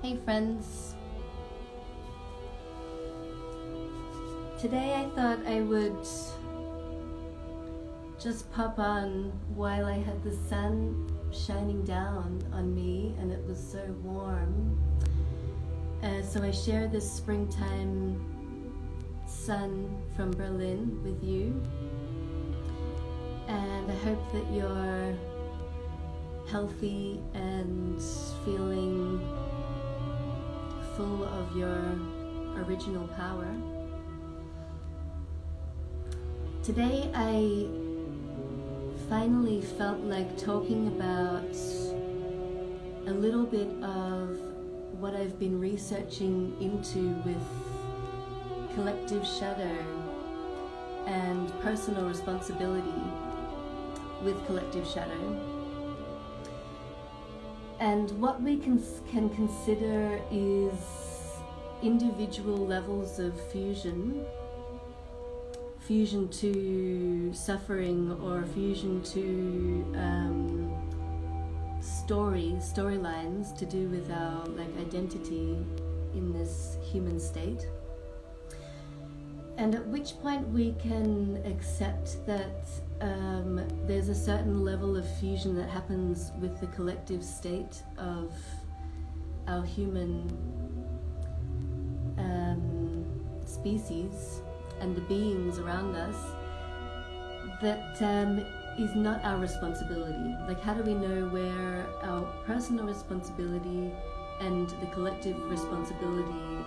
Hey friends, today I thought I would just pop on while I had the sun shining down on me and it was so warm. So I share this springtime sun from Berlin with you, and I hope that you're healthy and feeling full of your original power. Today I finally felt like talking about a little bit of what I've been researching into with collective shadow and personal responsibility with collective shadow. And what we can consider is individual levels of fusion to suffering, or fusion to storylines to do with our identity in this human state. And at which point we can accept that there's a certain level of fusion that happens with the collective state of our human species and the beings around us that is not our responsibility. Like, how do we know where our personal responsibility and the collective responsibility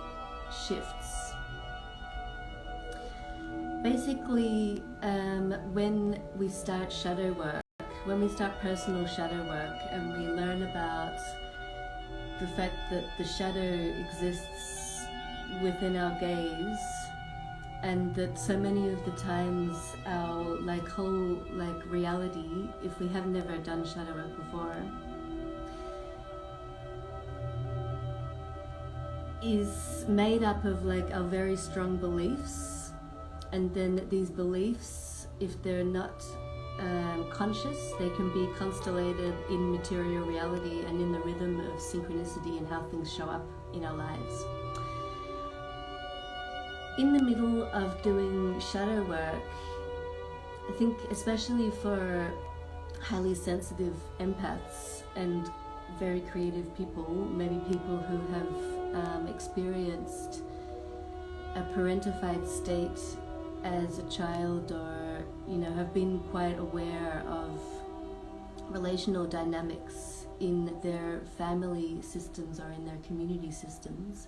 shifts? Basically, when we start shadow work, when we start personal shadow work, and we learn about the fact that the shadow exists within our gaze, and that so many of the times our whole reality, if we have never done shadow work before, is made up of our very strong beliefs. And then these beliefs, if they're not conscious, they can be constellated in material reality and in the rhythm of synchronicity and how things show up in our lives. In the middle of doing shadow work, I think especially for highly sensitive empaths and very creative people, maybe people who have experienced a parentified state as a child, or have been quite aware of relational dynamics in their family systems or in their community systems,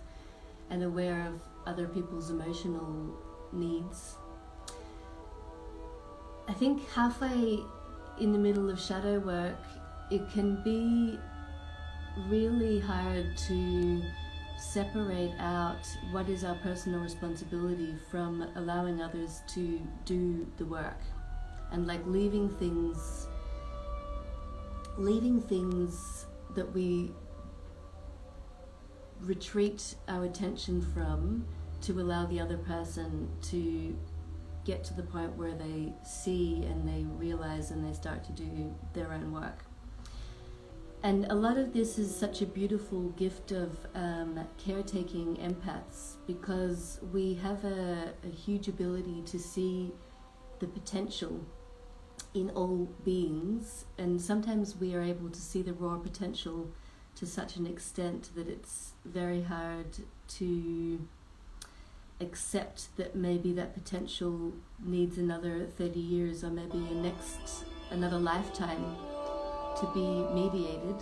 and aware of other people's emotional needs. I think halfway in the middle of shadow work, it can be really hard to separate out what is our personal responsibility from allowing others to do the work, and leaving things that we retreat our attention from to allow the other person to get to the point where they see and they realize and they start to do their own work. And a lot of this is such a beautiful gift of caretaking empaths, because we have a huge ability to see the potential in all beings, and sometimes we are able to see the raw potential to such an extent that it's very hard to accept that maybe that potential needs another 30 years or maybe another lifetime to be mediated.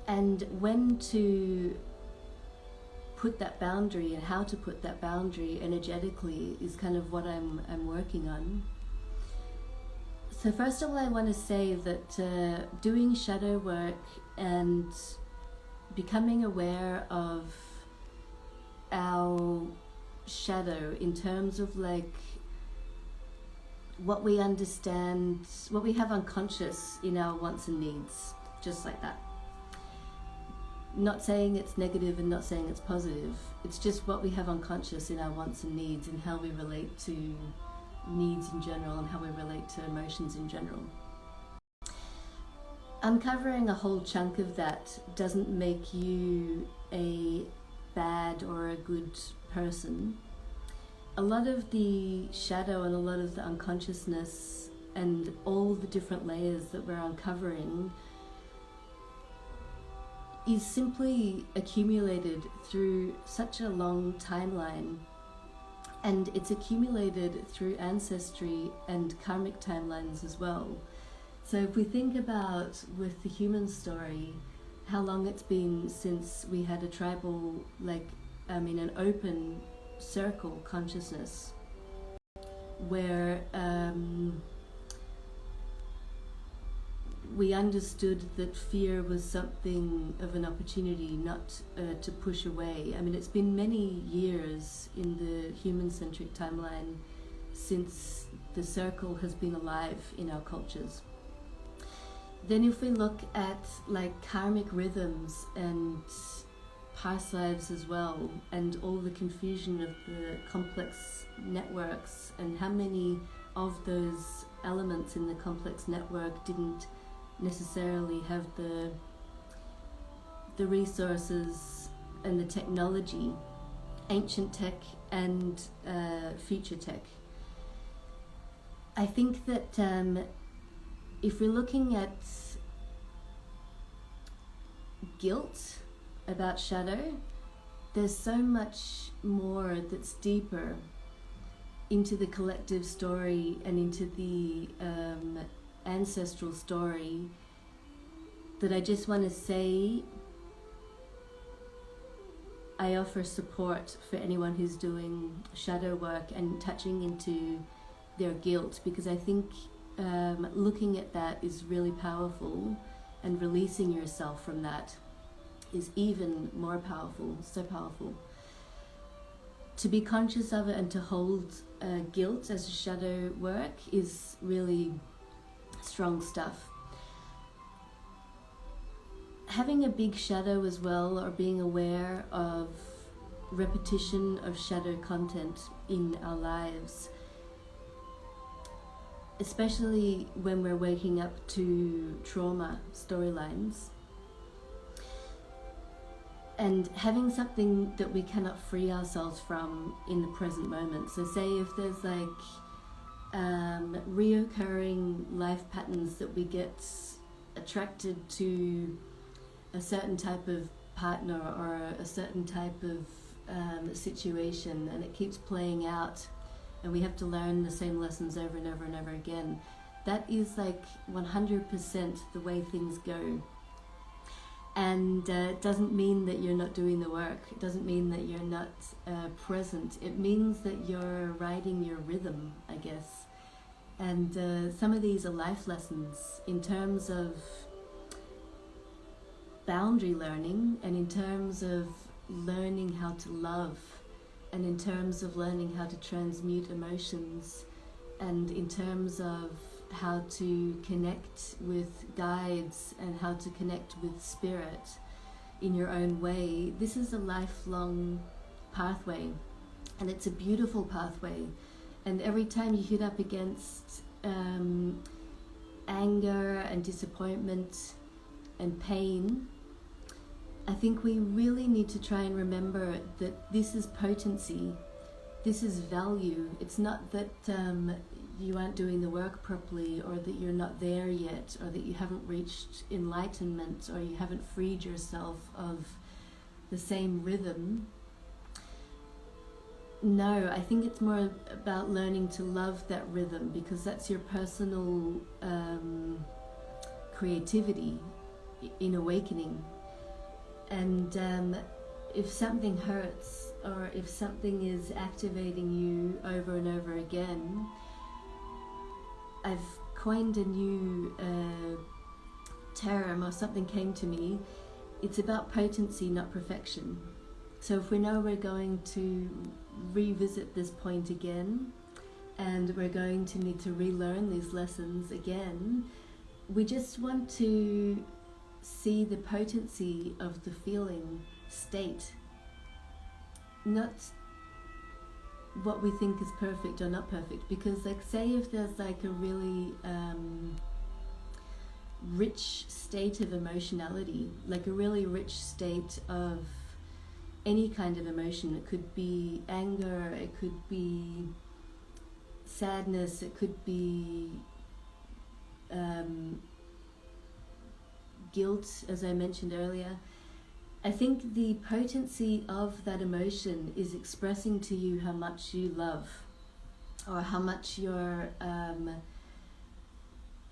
And when to put that boundary and how to put that boundary energetically is kind of what I'm working on. So first of all, I want to say that doing shadow work and becoming aware of our shadow in terms of what we understand, what we have unconscious in our wants and needs, just like that. Not saying it's negative and not saying it's positive. It's just what we have unconscious in our wants and needs and how we relate to needs in general and how we relate to emotions in general. Uncovering a whole chunk of that doesn't make you a bad or a good person. A lot of the shadow and a lot of the unconsciousness and all the different layers that we're uncovering is simply accumulated through such a long timeline, and it's accumulated through ancestry and karmic timelines as well. So if we think about with the human story, how long it's been since we had a tribal, an open circle consciousness where we understood that fear was something of an opportunity, not to push away. I mean, it's been many years in the human-centric timeline since the circle has been alive in our cultures. Then if we look at karmic rhythms and past lives as well, and all the confusion of the complex networks, and how many of those elements in the complex network didn't necessarily have the resources and the technology, ancient tech and future tech. I think that if we're looking at guilt about shadow, there's so much more that's deeper into the collective story and into the ancestral story that I just want to say I offer support for anyone who's doing shadow work and touching into their guilt, because I think looking at that is really powerful, and releasing yourself from that is even more powerful, so powerful. To be conscious of it and to hold guilt as a shadow work is really strong stuff. Having a big shadow as well, or being aware of repetition of shadow content in our lives, especially when we're waking up to trauma storylines, and having something that we cannot free ourselves from in the present moment. So say if there's reoccurring life patterns that we get attracted to a certain type of partner or a certain type of situation, and it keeps playing out, and we have to learn the same lessons over and over and over again. That is 100% the way things go. And it doesn't mean that you're not doing the work. It doesn't mean that you're not present. It means that you're riding your rhythm, I guess. And some of these are life lessons in terms of boundary learning, and in terms of learning how to love, and in terms of learning how to transmute emotions, and in terms of how to connect with guides and how to connect with spirit in your own way. This is a lifelong pathway, and it's a beautiful pathway. And every time you hit up against anger and disappointment and pain, I think we really need to try and remember that this is potency, this is value. It's not that you aren't doing the work properly, or that you're not there yet, or that you haven't reached enlightenment, or you haven't freed yourself of the same rhythm. No, I think it's more about learning to love that rhythm, because that's your personal creativity in awakening. And if something hurts, or if something is activating you over and over again, I've coined a new term, or something came to me. It's about potency, not perfection. So if we know we're going to revisit this point again, and we're going to need to relearn these lessons again, we just want to see the potency of the feeling state, not what we think is perfect or not perfect. Because, like, say if there's like a really rich state of emotionality, like a really rich state of any kind of emotion. It could be anger, it could be sadness, it could be guilt, as I mentioned earlier. I think the potency of that emotion is expressing to you how much you love, or how much you're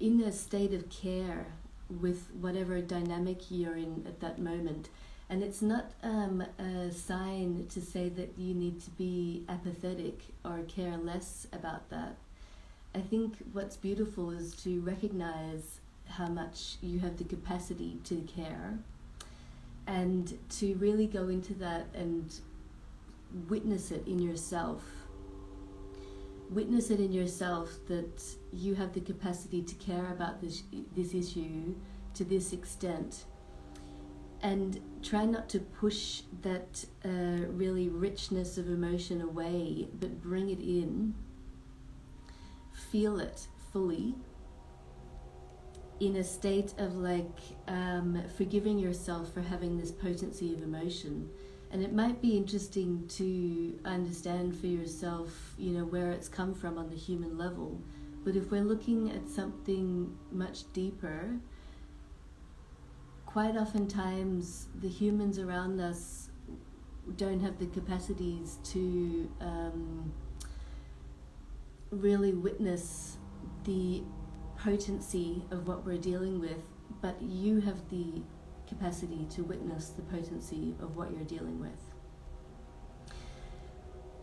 in a state of care with whatever dynamic you're in at that moment. And it's not a sign to say that you need to be apathetic or care less about that. I think what's beautiful is to recognize how much you have the capacity to care, and to really go into that and witness it in yourself. Witness it in yourself that you have the capacity to care about this issue to this extent. And try not to push that really richness of emotion away, but bring it in. Feel it fully, in a state of like forgiving yourself for having this potency of emotion. And it might be interesting to understand for yourself, you know, where it's come from on the human level. But if we're looking at something much deeper, quite oftentimes the humans around us don't have the capacities to really witness the potency of what we're dealing with, but you have the capacity to witness the potency of what you're dealing with.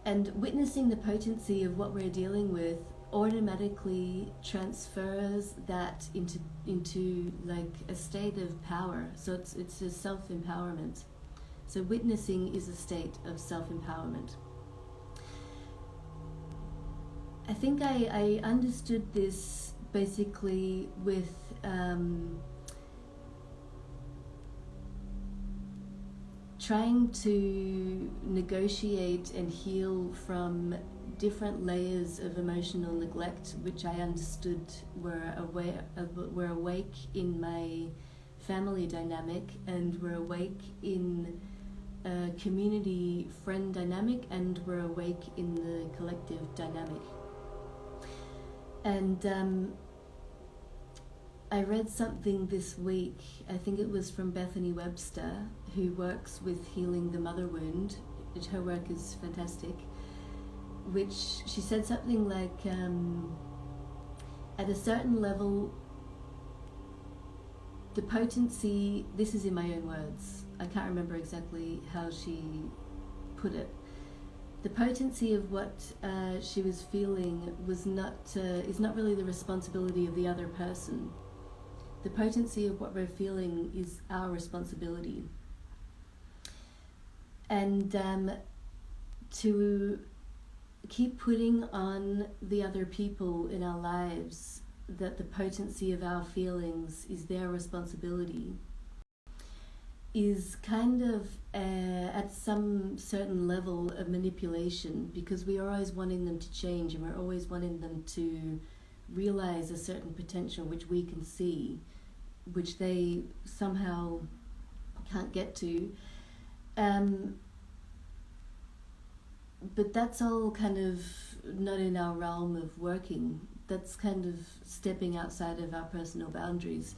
And witnessing the potency of what we're dealing with automatically transfers that into like a state of power. So it's a self-empowerment. So witnessing is a state of self-empowerment. I think I understood this basically with trying to negotiate and heal from different layers of emotional neglect, which I understood were awake in my family dynamic, and were awake in a community friend dynamic, and were awake in the collective dynamic. And I read something this week, I think it was from Bethany Webster, who works with healing the mother wound. Her work is fantastic, which she said something like, at a certain level, the potency, this is in my own words, I can't remember exactly how she put it, the potency of what she was feeling was is not really the responsibility of the other person. The potency of what we're feeling is our responsibility. And to keep putting on the other people in our lives that the potency of our feelings is their responsibility is kind of at some certain level of manipulation, because we are always wanting them to change, and we're always wanting them to realize a certain potential which we can see, which they somehow can't get to. But that's all kind of not in our realm of working. That's kind of stepping outside of our personal boundaries.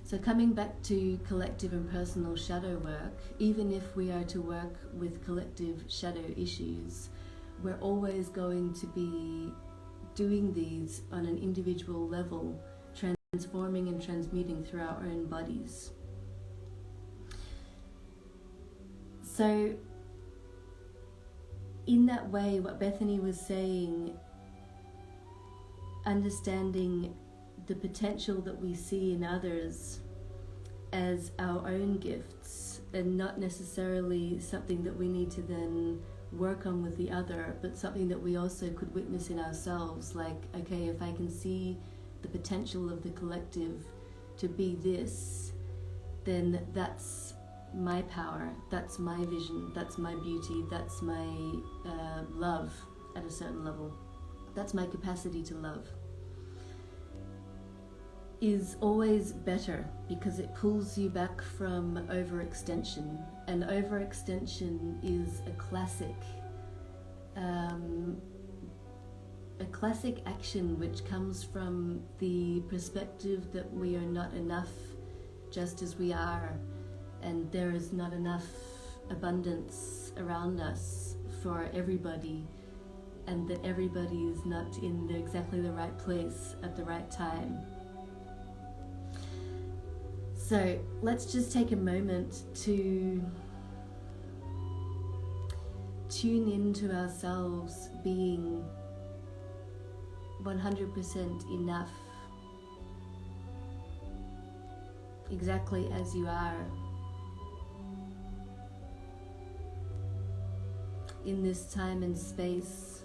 So coming back to collective and personal shadow work, even if we are to work with collective shadow issues, we're always going to be doing these on an individual level, transforming and transmuting through our own bodies. So in that way, what Bethany was saying, understanding the potential that we see in others as our own gifts, and not necessarily something that we need to then work on with the other, but something that we also could witness in ourselves. Like, okay, if I can see the potential of the collective to be this, then that's my power, that's my vision, that's my beauty, that's my love at a certain level. That's my capacity to love. Is always better because it pulls you back from overextension. And overextension is a classic action which comes from the perspective that we are not enough just as we are, and there is not enough abundance around us for everybody, and that everybody is not in exactly the right place at the right time. So let's just take a moment to tune into ourselves being 100% enough, exactly as you are. In this time and space,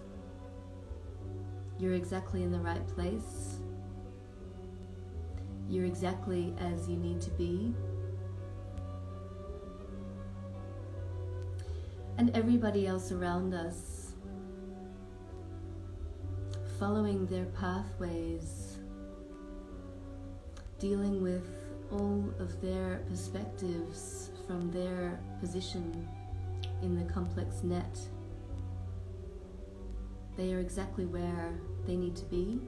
you're exactly in the right place. You're exactly as you need to be. And everybody else around us, following their pathways, dealing with all of their perspectives from their position in the complex net. They are exactly where they need to be.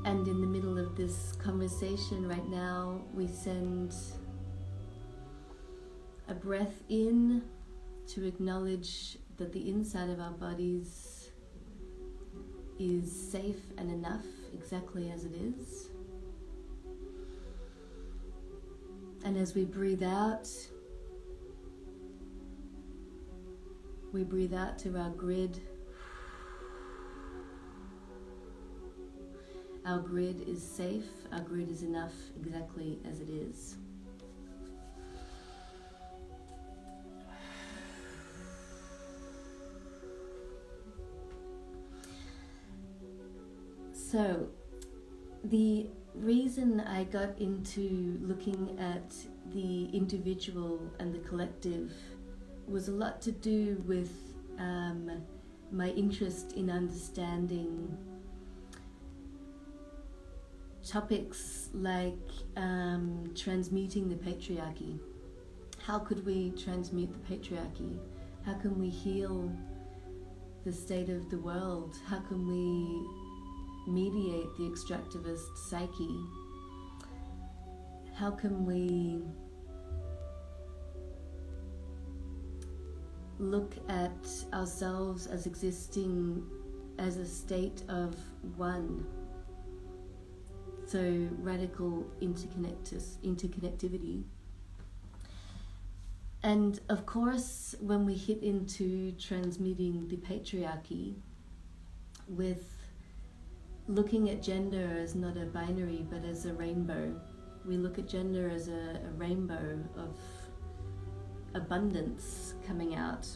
And in the middle of this conversation right now, we send a breath in to acknowledge that the inside of our bodies is safe and enough, exactly as it is. And as we breathe out to our grid. Our grid is safe, our grid is enough, exactly as it is. So, the reason I got into looking at the individual and the collective was a lot to do with my interest in understanding topics like transmuting the patriarchy. How could we transmute the patriarchy? How can we heal the state of the world? How can we mediate the extractivist psyche? How can we look at ourselves as existing as a state of one? So radical interconnectivity. And of course, when we hit into transmuting the patriarchy with looking at gender as not a binary but as a rainbow, we look at gender as a rainbow of abundance coming out.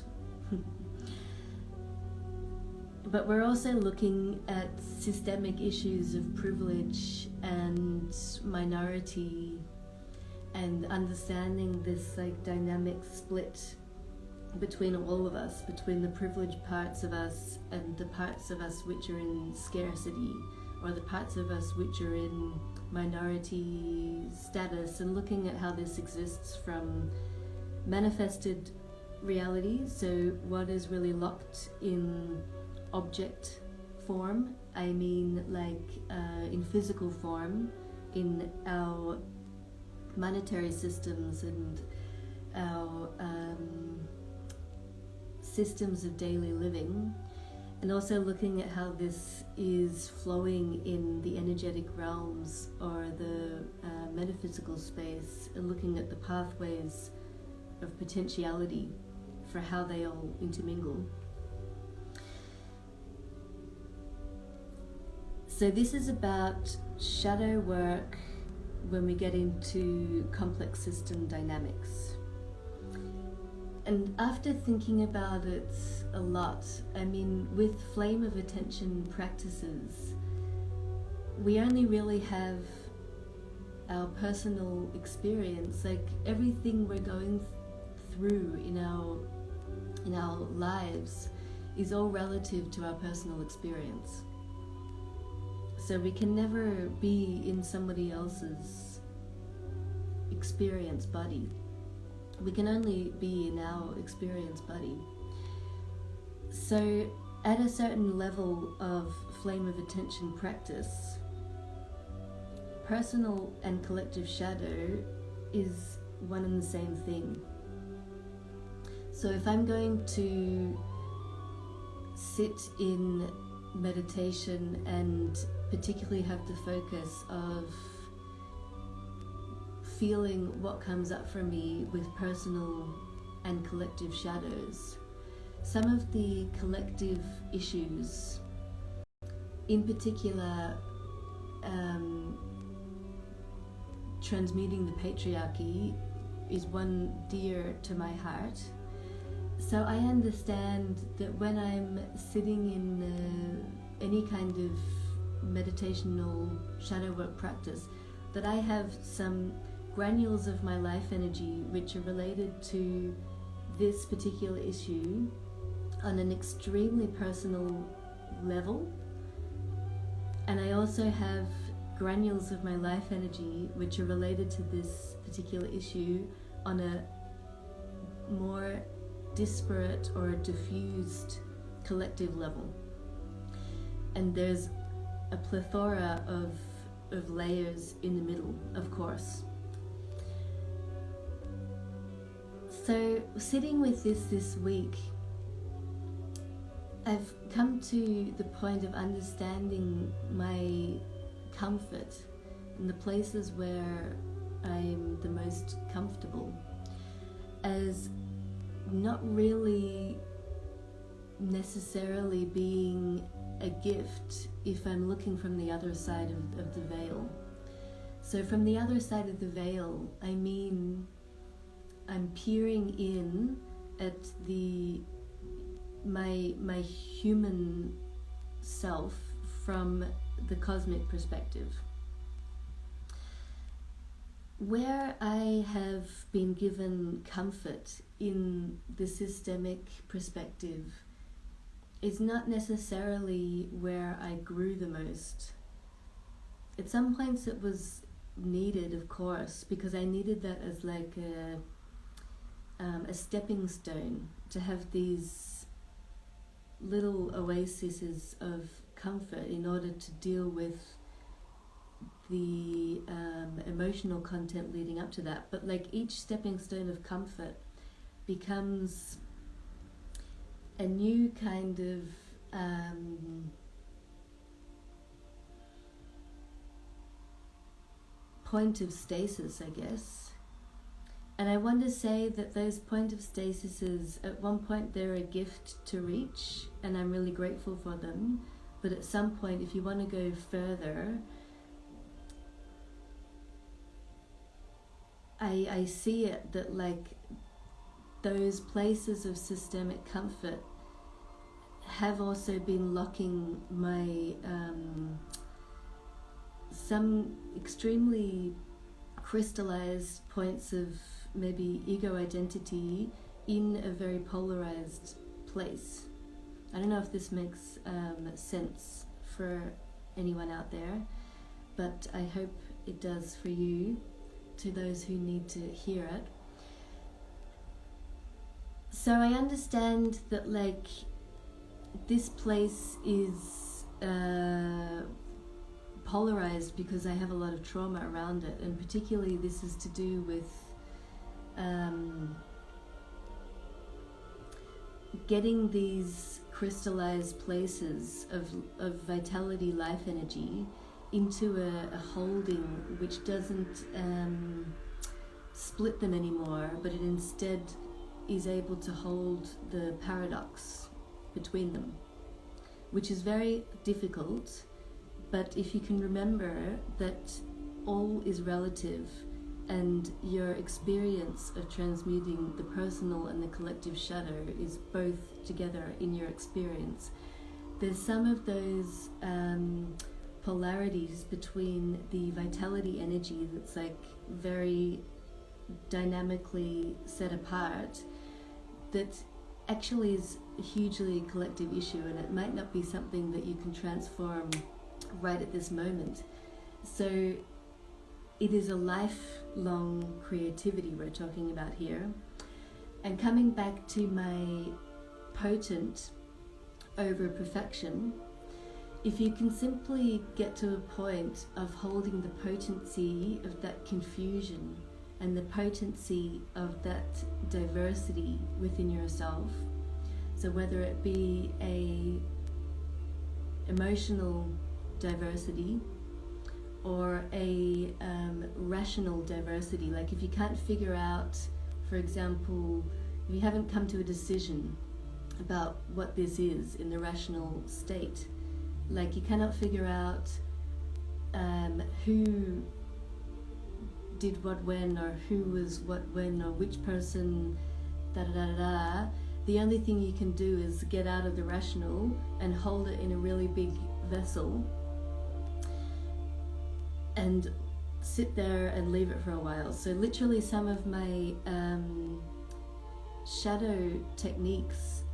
But we're also looking at systemic issues of privilege and minority, and understanding this dynamic split between all of us, between the privileged parts of us and the parts of us which are in scarcity, or the parts of us which are in minority status, and looking at how this exists from manifested reality, so what is really locked in object form, I mean in physical form, in our monetary systems and our systems of daily living, and also looking at how this is flowing in the energetic realms or the metaphysical space, and looking at the pathways of potentiality for how they all intermingle. So this is about shadow work when we get into complex system dynamics. And after thinking about it a lot, I mean, with flame of attention practices, we only really have our personal experience, like everything we're going through in our lives is all relative to our personal experience. So we can never be in somebody else's experience body. We can only be in our experience body. So at a certain level of flame of attention practice, personal and collective shadow is one and the same thing. So if I'm going to sit in meditation and particularly have the focus of feeling what comes up for me with personal and collective shadows, some of the collective issues, in particular transmuting the patriarchy, is one dear to my heart. So I understand that when I'm sitting in any kind of meditational shadow work practice, that I have some granules of my life energy which are related to this particular issue on an extremely personal level, and I also have granules of my life energy which are related to this particular issue on a more disparate or diffused collective level. And there's a plethora of layers in the middle, of course. So sitting with this week, I've come to the point of understanding my comfort in the places where I'm the most comfortable as not really necessarily being a gift if I'm looking from the other side of the veil. So from the other side of the veil, I mean I'm peering in at my human self from the cosmic perspective. Where I have been given comfort in the systemic perspective is not necessarily where I grew the most. At some points it was needed, of course, because I needed that as like a stepping stone to have these little oases of comfort in order to deal with the emotional content leading up to that. But like each stepping stone of comfort becomes a new kind of point of stasis, I guess. And I want to say that those point of stasises, at one point they're a gift to reach, and I'm really grateful for them. But at some point, if you want to go further, I see it that like those places of systemic comfort have also been locking my some extremely crystallized points of maybe ego identity in a very polarized place. I don't know if this makes sense for anyone out there, but I hope it does for you, to those who need to hear it. So I understand that like this place is polarized because I have a lot of trauma around it, and particularly this is to do with getting these crystallized places of vitality, life energy into a holding which doesn't split them anymore, but it instead is able to hold the paradox between them, which is very difficult. But if you can remember that all is relative, and your experience of transmuting the personal and the collective shadow is both together in your experience, there's some of those polarities between the vitality energy that's like very dynamically set apart, that actually is a hugely collective issue, and it might not be something that you can transform right at this moment. So it is a lifelong creativity we're talking about here. And coming back to my potent over perfection, if you can simply get to a point of holding the potency of that confusion and the potency of that diversity within yourself, so whether it be a emotional diversity or a rational diversity, like if you can't figure out, for example, if you haven't come to a decision about what this is in the rational state, like you cannot figure out who did what when, or who was what when, or which person da da da da da, the only thing you can do is get out of the rational and hold it in a really big vessel and sit there and leave it for a while. So literally some of my shadow techniques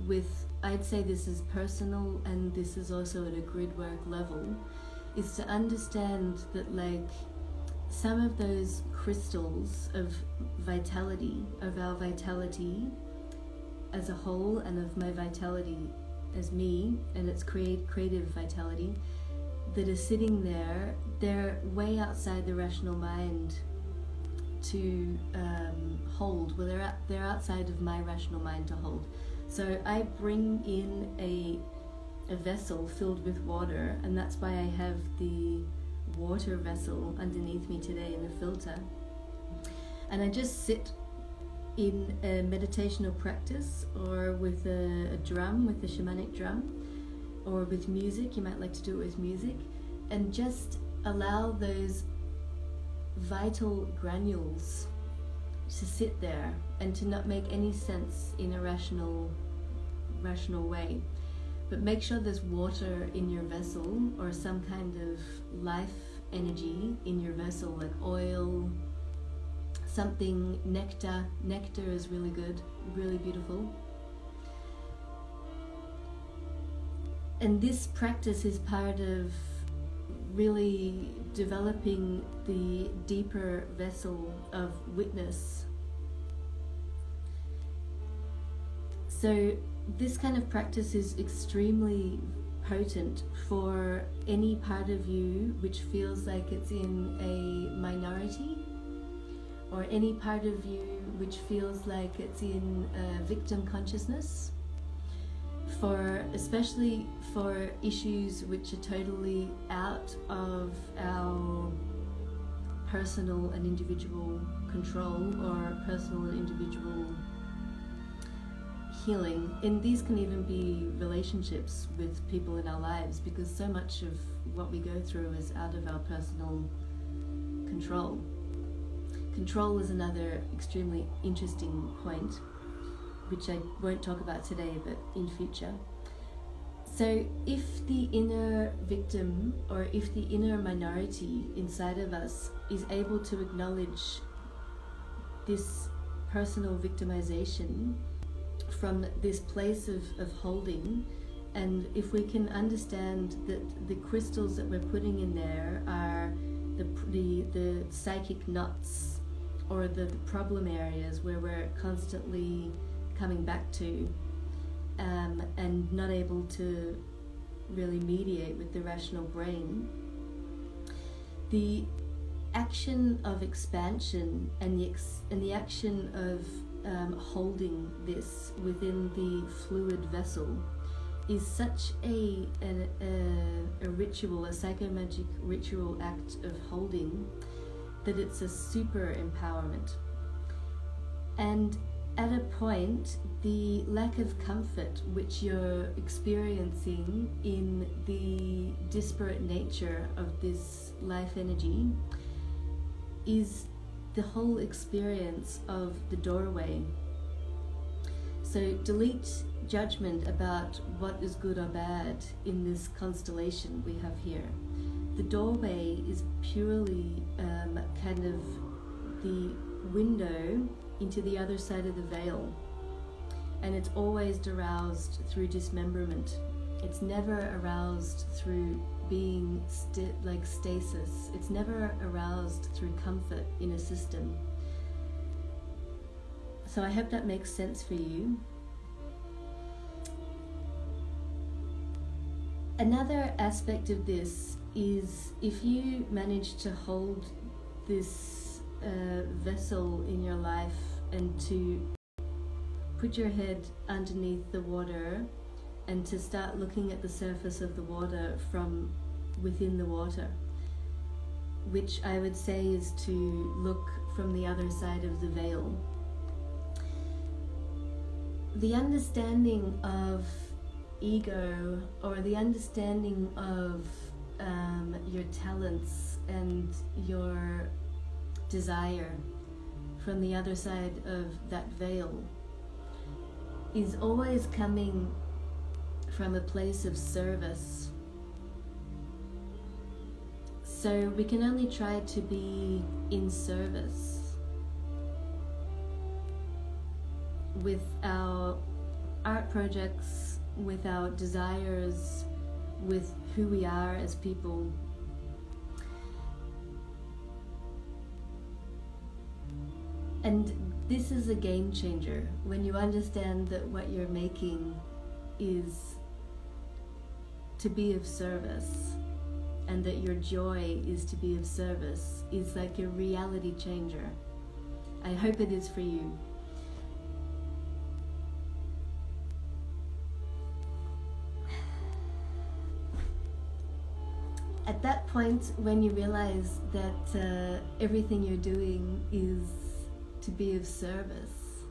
with, I'd say this is personal and this is also at a grid work level, is to understand that like some of those crystals of vitality, of our vitality as a whole and of my vitality as me and its creative vitality that is sitting there, they're way outside the rational mind to hold. Well, they're outside of my rational mind to hold. So I bring in a vessel filled with water, and that's why I have the water vessel underneath me today in a filter. And I just sit in a meditational practice, or with a drum, with a shamanic drum, or with music. You might like to do it with music, and just allow those vital granules to sit there and to not make any sense in a rational way, but make sure there's water in your vessel, or some kind of life energy in your vessel, like oil, something, nectar is really good, really beautiful. And this practice is part of really developing the deeper vessel of witness. So this kind of practice is extremely potent for any part of you which feels like it's in a minority, or any part of you which feels like it's in a victim consciousness, especially for issues which are totally out of our personal and individual control, or personal and individual healing. And these can even be relationships with people in our lives, because so much of what we go through is out of our personal control. Control is another extremely interesting point, which I won't talk about today, but in future. So if the inner victim, or if the inner minority inside of us is able to acknowledge this personal victimization from this place of holding, and if we can understand that the crystals that we're putting in there are the psychic knots, or the problem areas where we're constantly coming back to, and not able to really mediate with the rational brain, the action of expansion and the action of holding this within the fluid vessel is such a ritual, a psychomagic ritual act of holding, that it's a super empowerment. And at a point, the lack of comfort which you're experiencing in the disparate nature of this life energy is the whole experience of the doorway. So delete judgment about what is good or bad in this constellation we have here. the doorway is purely kind of the window into the other side of the veil, and it's always aroused through dismemberment. It's never aroused through being like stasis. It's never aroused through comfort in a system. So I hope that makes sense for you. Another aspect of this is if you manage to hold this vessel in your life and to put your head underneath the water and to start looking at the surface of the water from within the water, which I would say is to look from the other side of the veil. The understanding of ego, or the understanding of your talents and your desire from the other side of that veil, is always coming from a place of service. So we can only try to be in service with our art projects, with our desires, with who we are as people. And this is a game changer when you understand that what you're making is to be of service, and that your joy is to be of service. Is like a reality changer. I hope it is for you. At that point, when you realize that everything you're doing is to be of service,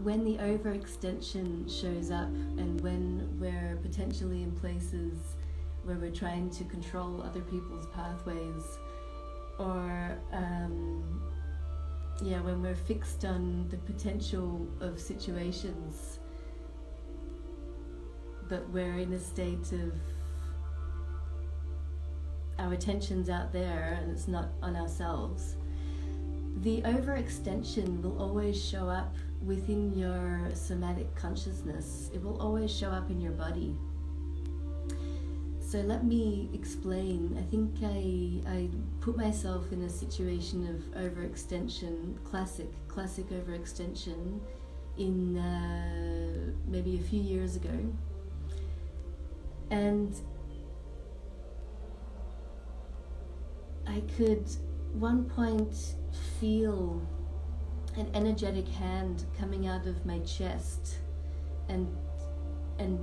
when the overextension shows up, and when we're potentially in places where we're trying to control other people's pathways, or when we're fixed on the potential of situations, but we're in a state of our attention's out there and it's not on ourselves, the overextension will always show up within your somatic consciousness. It will always show up in your body. So let me explain. I think I put myself in a situation of overextension, classic overextension, in maybe a few years ago. And I could one point feel an energetic hand coming out of my chest and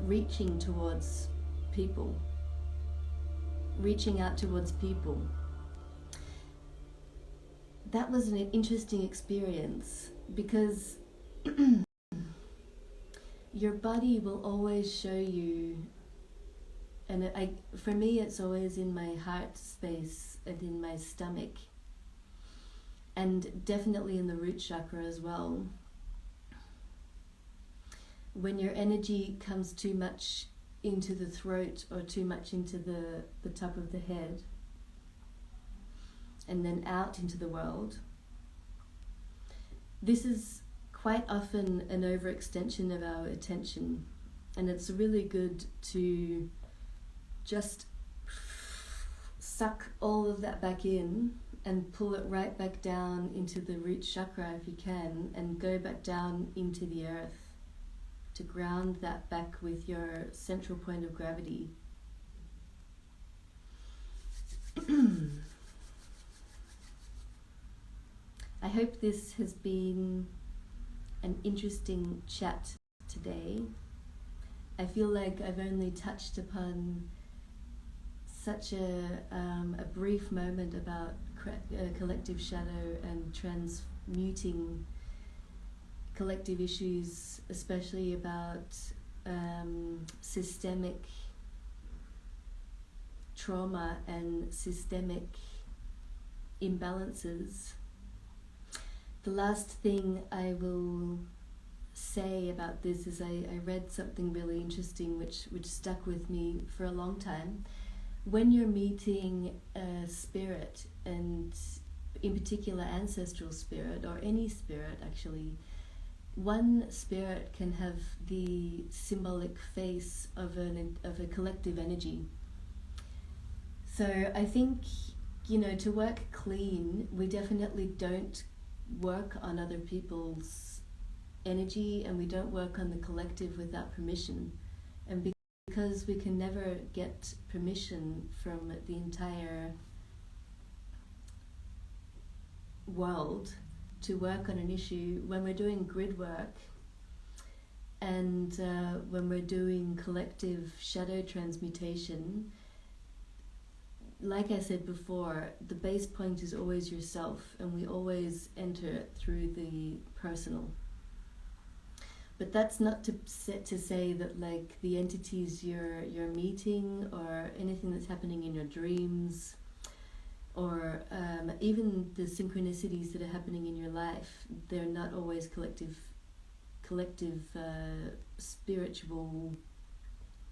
reaching towards people, reaching out towards people. That was an interesting experience, because your body will always show you, and for me it's always in my heart space and in my stomach, and definitely in the root chakra as well. When your energy comes too much into the throat or too much into the top of the head, and then out into the world, this is quite often an overextension of our attention, and it's really good to just suck all of that back in and pull it right back down into the root chakra if you can, and go back down into the earth to ground that back with your central point of gravity. I hope this has been an interesting chat today. I feel like I've only touched upon such a brief moment about collective shadow and transmuting collective issues, especially about systemic trauma and systemic imbalances. The last thing I will say about this is I read something really interesting which stuck with me for a long time, when you're meeting a spirit, and in particular ancestral spirit or any spirit actually, one spirit can have the symbolic face of a collective energy. So I think, to work clean, we definitely don't work on other people's energy, and we don't work on the collective without permission. And because we can never get permission from the entire world to work on an issue, when we're doing grid work and when we're doing collective shadow transmutation, like I said before, the base point is always yourself, and we always enter it through the personal. But that's not to say that like the entities you're meeting or anything that's happening in your dreams, or even the synchronicities that are happening in your life, they're not always collective spiritual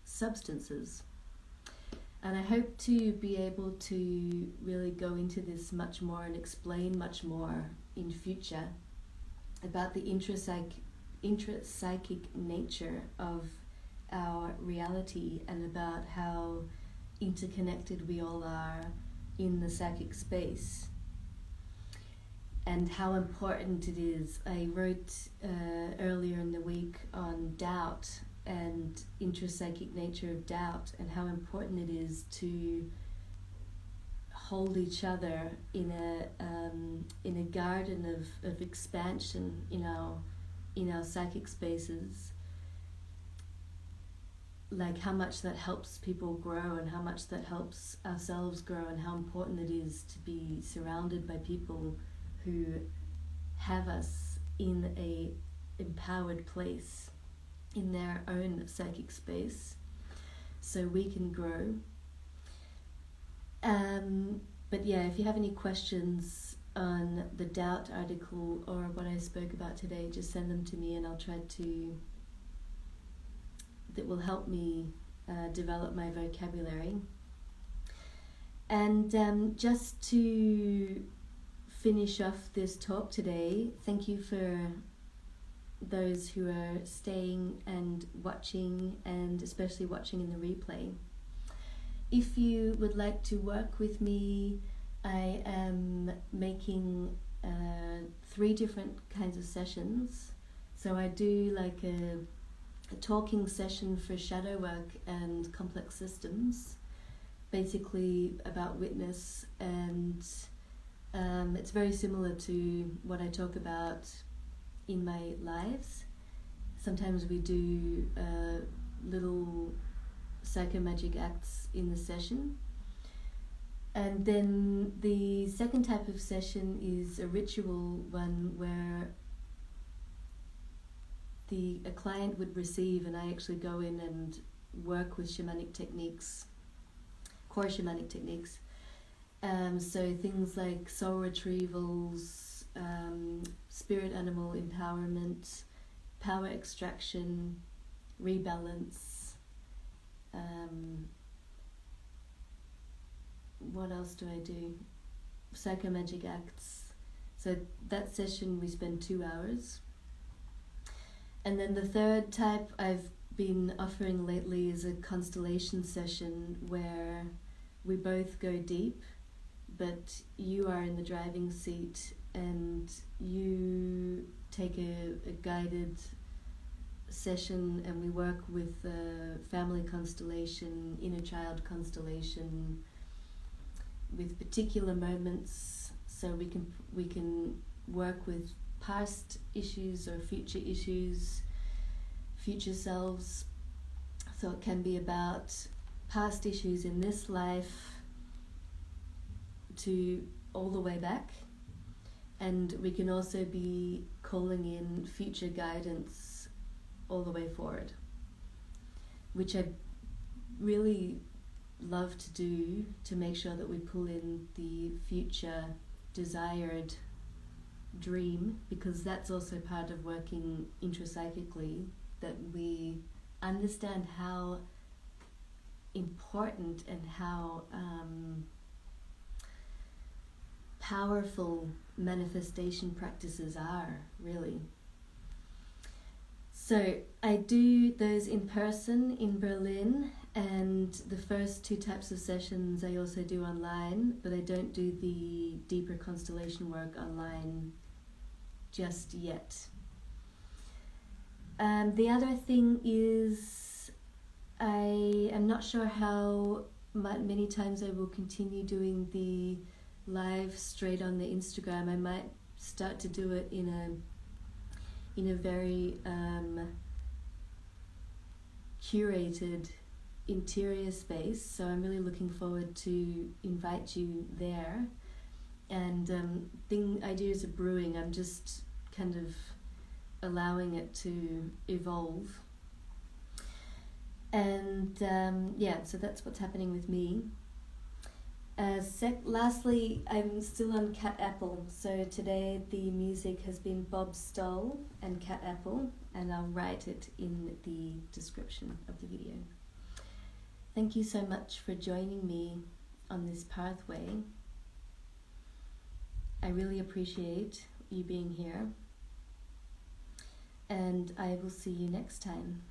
substances. And I hope to be able to really go into this much more and explain much more in future about the intrapsychic nature of our reality, and about how interconnected we all are in the psychic space, and how important it is. I wrote earlier in the week on doubt and intrapsychic nature of doubt, and how important it is to hold each other in a garden of expansion in our psychic spaces. Like how much that helps people grow, and how much that helps ourselves grow, and how important it is to be surrounded by people who have us in a empowered place in their own psychic space, so we can grow. But yeah, if you have any questions on the doubt article or what I spoke about today, just send them to me, and I'll try to, that will help me develop my vocabulary. And just to finish off this talk today, thank you for those who are staying and watching, and especially watching in the replay. If you would like to work with me, I am making 3 different kinds of sessions. So I do like a talking session for shadow work and complex systems, basically about witness, and it's very similar to what I talk about in my lives. Sometimes we do little psychomagic acts in the session. And then the second type of session is a ritual one, where a client would receive, and I actually go in and work with shamanic techniques, core shamanic techniques. So things like soul retrievals, spirit animal empowerment, power extraction, rebalance. What else do I do? Psychomagic acts. So that session we spend 2 hours. And then the third type I've been offering lately is a constellation session, where we both go deep, but you are in the driving seat, and you take a guided session, and we work with family constellation, inner child constellation, with particular moments, so we can work with past issues or future issues, future selves. So it can be about past issues in this life to all the way back, and we can also be calling in future guidance all the way forward, which I really love to do, to make sure that we pull in the future desired dream, because that's also part of working intrapsychically, that we understand how important and how powerful manifestation practices are, really. So I do those in person in Berlin, and the first 2 types of sessions I also do online, but I don't do the deeper constellation work online just yet. The other thing is, I am not sure how many times I will continue doing the live straight on the Instagram. I might start to do it in a very curated interior space, so I'm really looking forward to invite you there. And ideas are brewing. I'm just kind of allowing it to evolve. And so that's what's happening with me. Lastly, I'm still on Cat Apple, so today the music has been Bob Stoll and Cat Apple, and I'll write it in the description of the video. Thank you so much for joining me on this pathway. I really appreciate you being here, and I will see you next time.